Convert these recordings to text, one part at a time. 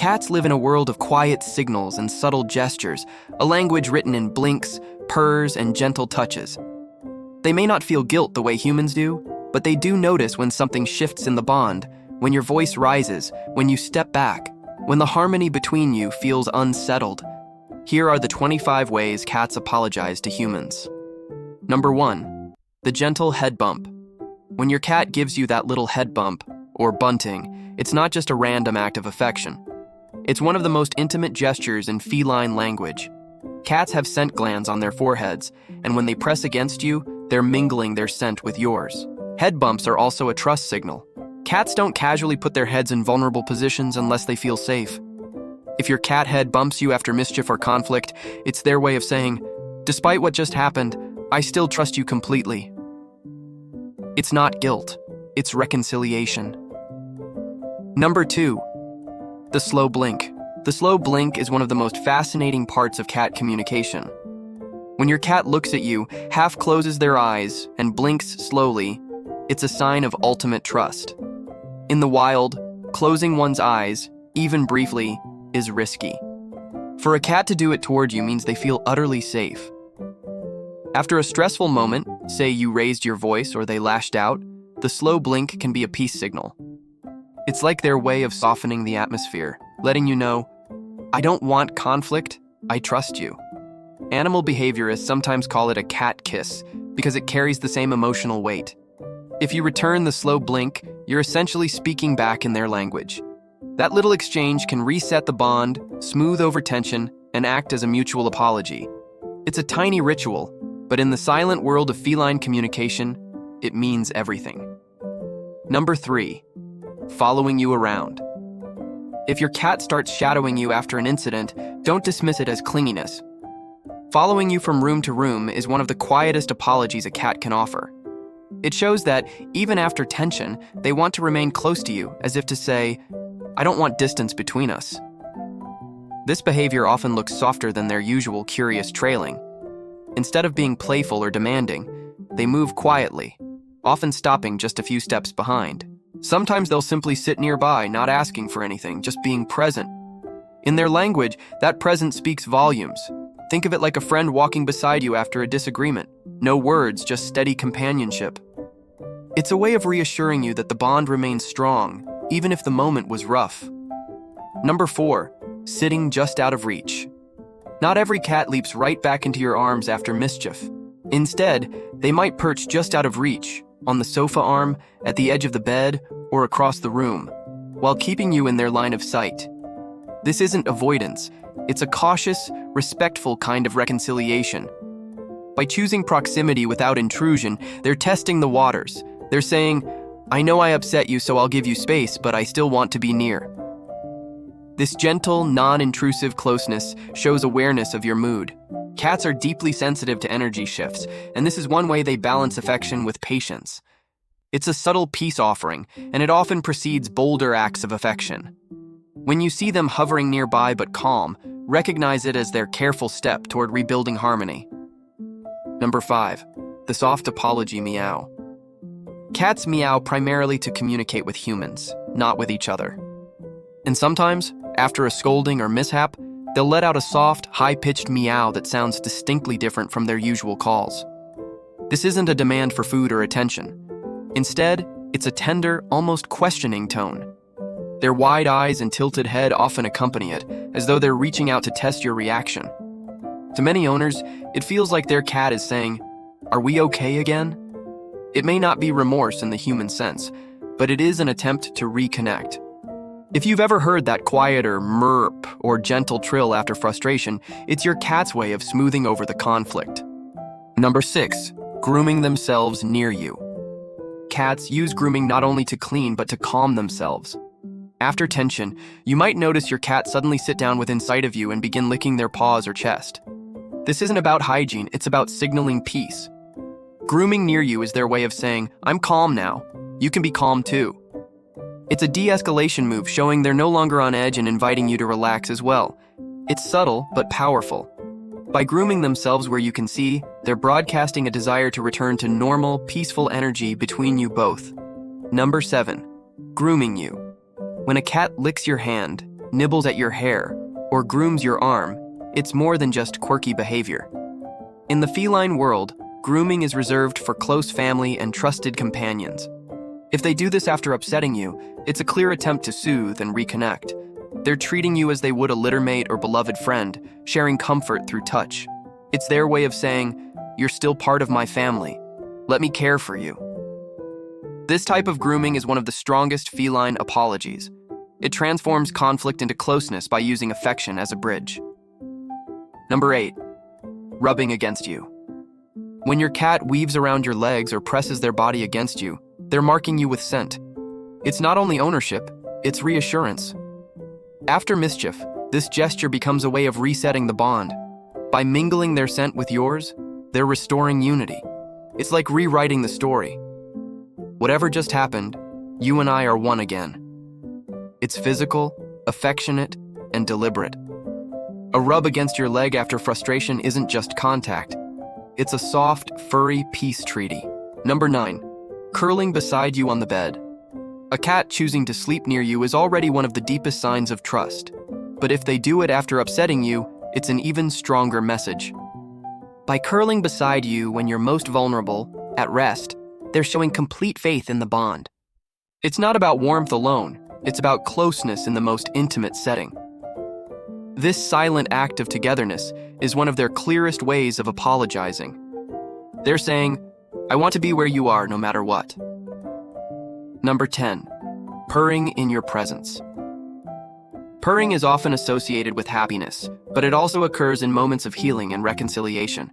Cats live in a world of quiet signals and subtle gestures, a language written in blinks, purrs, and gentle touches. They may not feel guilt the way humans do, but they do notice when something shifts in the bond, when your voice rises, when you step back, when the harmony between you feels unsettled. Here are the 25 ways cats apologize to humans. Number 1. The gentle head bump. When your cat gives you that little head bump, or bunting, it's not just a random act of affection. It's one of the most intimate gestures in feline language. Cats have scent glands on their foreheads, and when they press against you, they're mingling their scent with yours. Head bumps are also a trust signal. Cats don't casually put their heads in vulnerable positions unless they feel safe. If your cat head bumps you after mischief or conflict, it's their way of saying, "Despite what just happened, I still trust you completely." It's not guilt, it's reconciliation. Number 2. The slow blink. The slow blink is one of the most fascinating parts of cat communication. When your cat looks at you, half closes their eyes, and blinks slowly, it's a sign of ultimate trust. In the wild, closing one's eyes, even briefly, is risky. For a cat to do it toward you means they feel utterly safe. After a stressful moment, say you raised your voice or they lashed out, the slow blink can be a peace signal. It's like their way of softening the atmosphere, letting you know, "I don't want conflict, I trust you." Animal behaviorists sometimes call it a cat kiss because it carries the same emotional weight. If you return the slow blink, you're essentially speaking back in their language. That little exchange can reset the bond, smooth over tension, and act as a mutual apology. It's a tiny ritual, but in the silent world of feline communication, it means everything. Number 3. Following you around. If your cat starts shadowing you after an incident, don't dismiss it as clinginess. Following you from room to room is one of the quietest apologies a cat can offer. It shows that, even after tension, they want to remain close to you, as if to say, "I don't want distance between us." This behavior often looks softer than their usual curious trailing. Instead of being playful or demanding, they move quietly, often stopping just a few steps behind. Sometimes they'll simply sit nearby, not asking for anything, just being present. In their language, that presence speaks volumes. Think of it like a friend walking beside you after a disagreement. No words, just steady companionship. It's a way of reassuring you that the bond remains strong, even if the moment was rough. Number 4. Sitting just out of reach. Not every cat leaps right back into your arms after mischief. Instead, they might perch just out of reach, on the sofa arm, at the edge of the bed, or across the room, while keeping you in their line of sight. This isn't avoidance, it's a cautious, respectful kind of reconciliation. By choosing proximity without intrusion, they're testing the waters. They're saying, "I know I upset you, so I'll give you space, but I still want to be near." This gentle, non-intrusive closeness shows awareness of your mood. Cats are deeply sensitive to energy shifts, and this is one way they balance affection with patience. It's a subtle peace offering, and it often precedes bolder acts of affection. When you see them hovering nearby but calm, recognize it as their careful step toward rebuilding harmony. Number 5. The soft apology meow. Cats meow primarily to communicate with humans, not with each other. And sometimes, after a scolding or mishap, they'll let out a soft, high-pitched meow that sounds distinctly different from their usual calls. This isn't a demand for food or attention. Instead, it's a tender, almost questioning tone. Their wide eyes and tilted head often accompany it, as though they're reaching out to test your reaction. To many owners, it feels like their cat is saying, "Are we okay again?" It may not be remorse in the human sense, but it is an attempt to reconnect. If you've ever heard that quieter murp or gentle trill after frustration, it's your cat's way of smoothing over the conflict. Number 6. Grooming themselves near you. Cats use grooming not only to clean but to calm themselves. After tension, you might notice your cat suddenly sit down within sight of you and begin licking their paws or chest. This isn't about hygiene, it's about signaling peace. Grooming near you is their way of saying, "I'm calm now. You can be calm too." It's a de-escalation move showing they're no longer on edge and inviting you to relax as well. It's subtle but powerful. By grooming themselves where you can see, they're broadcasting a desire to return to normal, peaceful energy between you both. Number 7. Grooming you. When a cat licks your hand, nibbles at your hair, or grooms your arm, it's more than just quirky behavior. In the feline world, grooming is reserved for close family and trusted companions. If they do this after upsetting you, it's a clear attempt to soothe and reconnect. They're treating you as they would a littermate or beloved friend, sharing comfort through touch. It's their way of saying, "You're still part of my family. Let me care for you." This type of grooming is one of the strongest feline apologies. It transforms conflict into closeness by using affection as a bridge. Number 8, rubbing against you. When your cat weaves around your legs or presses their body against you, they're marking you with scent. It's not only ownership, it's reassurance. After mischief, this gesture becomes a way of resetting the bond. By mingling their scent with yours, they're restoring unity. It's like rewriting the story. Whatever just happened, you and I are one again. It's physical, affectionate, and deliberate. A rub against your leg after frustration isn't just contact. It's a soft, furry peace treaty. Number 9, curling beside you on the bed. A cat choosing to sleep near you is already one of the deepest signs of trust. But if they do it after upsetting you, it's an even stronger message. By curling beside you when you're most vulnerable, at rest, they're showing complete faith in the bond. It's not about warmth alone, it's about closeness in the most intimate setting. This silent act of togetherness is one of their clearest ways of apologizing. They're saying, "I want to be where you are no matter what." Number 10, purring in your presence. Purring is often associated with happiness, but it also occurs in moments of healing and reconciliation.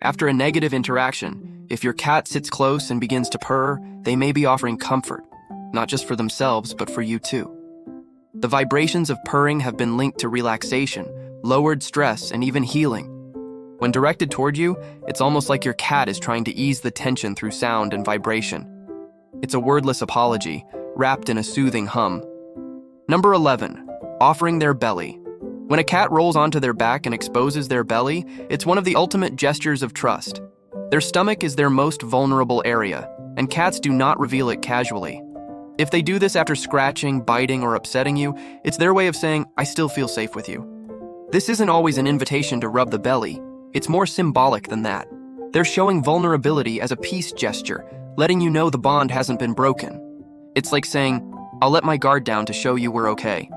After a negative interaction, if your cat sits close and begins to purr, they may be offering comfort, not just for themselves, but for you too. The vibrations of purring have been linked to relaxation, lowered stress, and even healing. When directed toward you, it's almost like your cat is trying to ease the tension through sound and vibration. It's a wordless apology, wrapped in a soothing hum. Number 11, offering their belly. When a cat rolls onto their back and exposes their belly, it's one of the ultimate gestures of trust. Their stomach is their most vulnerable area, and cats do not reveal it casually. If they do this after scratching, biting, or upsetting you, it's their way of saying, "I still feel safe with you." This isn't always an invitation to rub the belly. It's more symbolic than that. They're showing vulnerability as a peace gesture, letting you know the bond hasn't been broken. It's like saying, "I'll let my guard down to show you we're okay."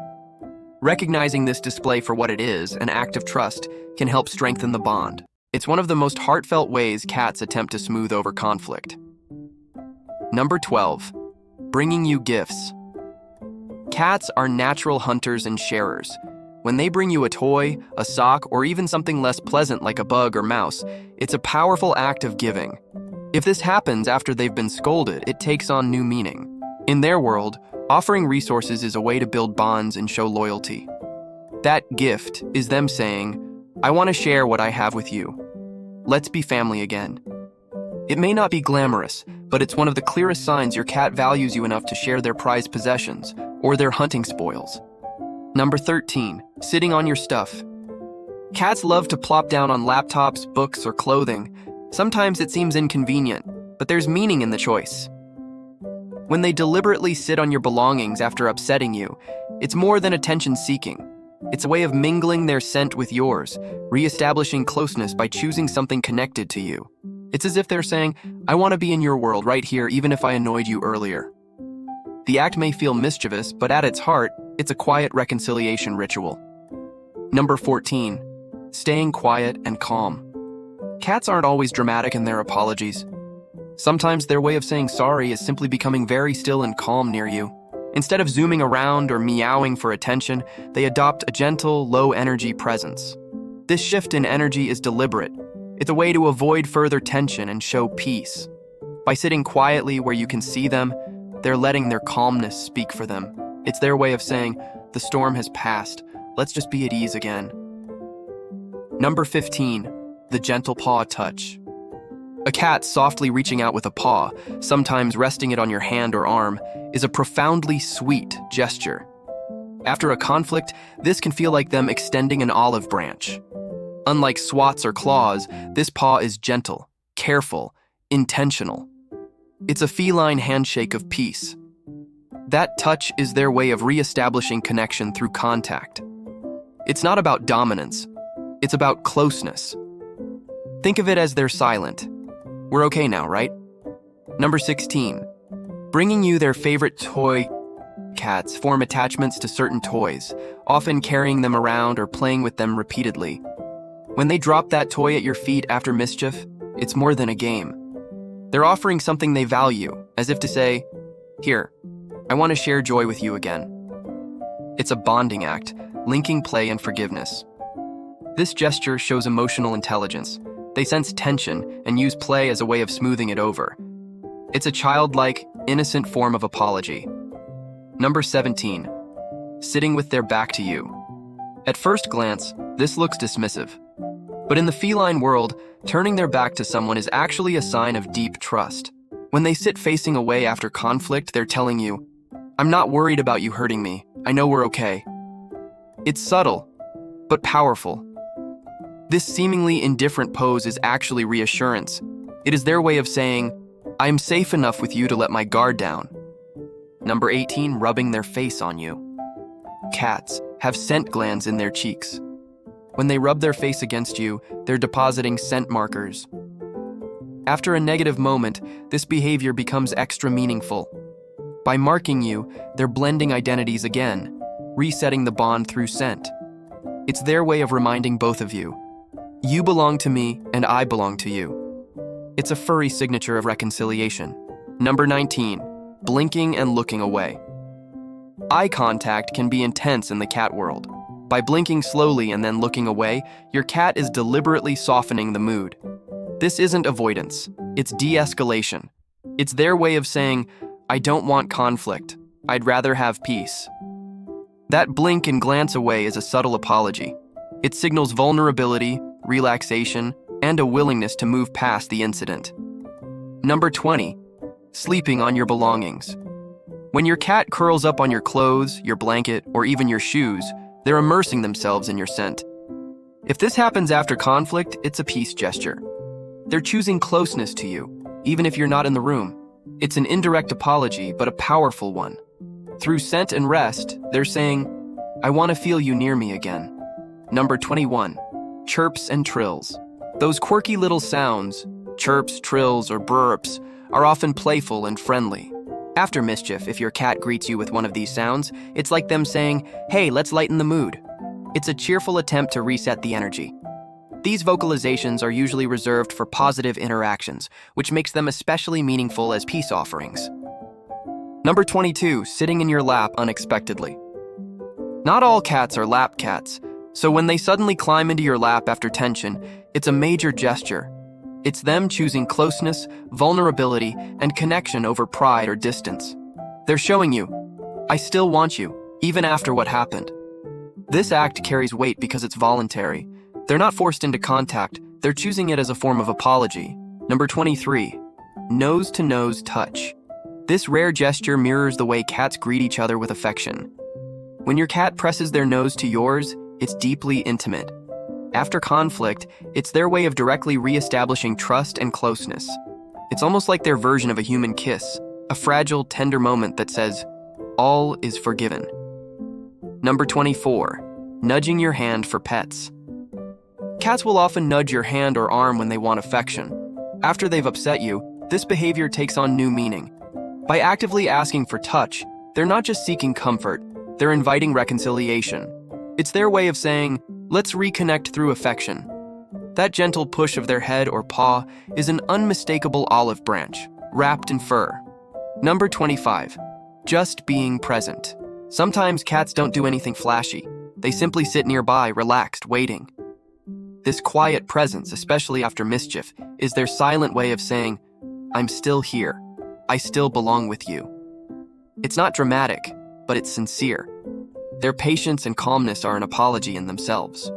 Recognizing this display for what it is, an act of trust, can help strengthen the bond. It's one of the most heartfelt ways cats attempt to smooth over conflict. Number 12, bringing you gifts. Cats are natural hunters and sharers. When they bring you a toy, a sock, or even something less pleasant like a bug or mouse, it's a powerful act of giving. If this happens after they've been scolded, it takes on new meaning. In their world, offering resources is a way to build bonds and show loyalty. That gift is them saying, "I want to share what I have with you. Let's be family again." It may not be glamorous, but it's one of the clearest signs your cat values you enough to share their prized possessions or their hunting spoils. Number 13, sitting on your stuff. Cats love to plop down on laptops, books, or clothing. Sometimes it seems inconvenient, but there's meaning in the choice. When they deliberately sit on your belongings after upsetting you, it's more than attention-seeking. It's a way of mingling their scent with yours, reestablishing closeness by choosing something connected to you. It's as if they're saying, "I want to be in your world right here even if I annoyed you earlier." The act may feel mischievous, but at its heart, it's a quiet reconciliation ritual. Number 14, staying quiet and calm. Cats aren't always dramatic in their apologies. Sometimes their way of saying sorry is simply becoming very still and calm near you. Instead of zooming around or meowing for attention, they adopt a gentle, low-energy presence. This shift in energy is deliberate. It's a way to avoid further tension and show peace. By sitting quietly where you can see them, they're letting their calmness speak for them. It's their way of saying, "The storm has passed. Let's just be at ease again." Number 15, the gentle paw touch. A cat softly reaching out with a paw, sometimes resting it on your hand or arm, is a profoundly sweet gesture. After a conflict, this can feel like them extending an olive branch. Unlike swats or claws, this paw is gentle, careful, intentional. It's a feline handshake of peace. That touch is their way of re-establishing connection through contact. It's not about dominance, it's about closeness. Think of it as they're silent. We're okay now, right? Number 16. Bringing you their favorite toy. Cats form attachments to certain toys, often carrying them around or playing with them repeatedly. When they drop that toy at your feet after mischief, it's more than a game. They're offering something they value, as if to say, "Here, I want to share joy with you again." It's a bonding act, linking play and forgiveness. This gesture shows emotional intelligence. They sense tension and use play as a way of smoothing it over. It's a childlike, innocent form of apology. Number 17. Sitting with their back to you. At first glance, this looks dismissive. But in the feline world, turning their back to someone is actually a sign of deep trust. When they sit facing away after conflict, they're telling you, "I'm not worried about you hurting me. I know we're okay." It's subtle, but powerful. This seemingly indifferent pose is actually reassurance. It is their way of saying, "I am safe enough with you to let my guard down." Number 18, rubbing their face on you. Cats have scent glands in their cheeks. When they rub their face against you, they're depositing scent markers. After a negative moment, this behavior becomes extra meaningful. By marking you, they're blending identities again, resetting the bond through scent. It's their way of reminding both of you, "You belong to me and I belong to you." It's a furry signature of reconciliation. Number 19, blinking and looking away. Eye contact can be intense in the cat world. By blinking slowly and then looking away, your cat is deliberately softening the mood. This isn't avoidance, it's de-escalation. It's their way of saying, "I don't want conflict. I'd rather have peace." That blink and glance away is a subtle apology. It signals vulnerability, relaxation, and a willingness to move past the incident. Number 20, sleeping on your belongings. When your cat curls up on your clothes, your blanket, or even your shoes, they're immersing themselves in your scent. If this happens after conflict, it's a peace gesture. They're choosing closeness to you, even if you're not in the room. It's an indirect apology, but a powerful one. Through scent and rest, they're saying, "I want to feel you near me again." Number 21, chirps and trills. Those quirky little sounds, chirps, trills, or burps, are often playful and friendly. After mischief, if your cat greets you with one of these sounds, it's like them saying, "Hey, let's lighten the mood." It's a cheerful attempt to reset the energy. These vocalizations are usually reserved for positive interactions, which makes them especially meaningful as peace offerings. Number 22, sitting in your lap unexpectedly. Not all cats are lap cats, so when they suddenly climb into your lap after tension, it's a major gesture. It's them choosing closeness, vulnerability, and connection over pride or distance. They're showing you, "I still want you, even after what happened." This act carries weight because it's voluntary. They're not forced into contact, they're choosing it as a form of apology. Number 23, nose-to-nose touch. This rare gesture mirrors the way cats greet each other with affection. When your cat presses their nose to yours, it's deeply intimate. After conflict, it's their way of directly re-establishing trust and closeness. It's almost like their version of a human kiss, a fragile, tender moment that says, "All is forgiven." Number 24, nudging your hand for pets. Cats will often nudge your hand or arm when they want affection. After they've upset you, this behavior takes on new meaning. By actively asking for touch, they're not just seeking comfort, they're inviting reconciliation. It's their way of saying, "Let's reconnect through affection." That gentle push of their head or paw is an unmistakable olive branch, wrapped in fur. Number 25, just being present. Sometimes cats don't do anything flashy. They simply sit nearby, relaxed, waiting. This quiet presence, especially after mischief, is their silent way of saying, "I'm still here. I still belong with you." It's not dramatic, but it's sincere. Their patience and calmness are an apology in themselves.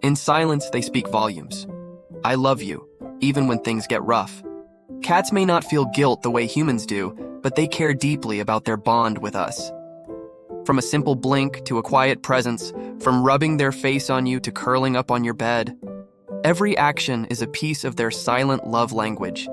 In silence, they speak volumes. "I love you, even when things get rough." Cats may not feel guilt the way humans do, but they care deeply about their bond with us. From a simple blink to a quiet presence, from rubbing their face on you to curling up on your bed, every action is a piece of their silent love language.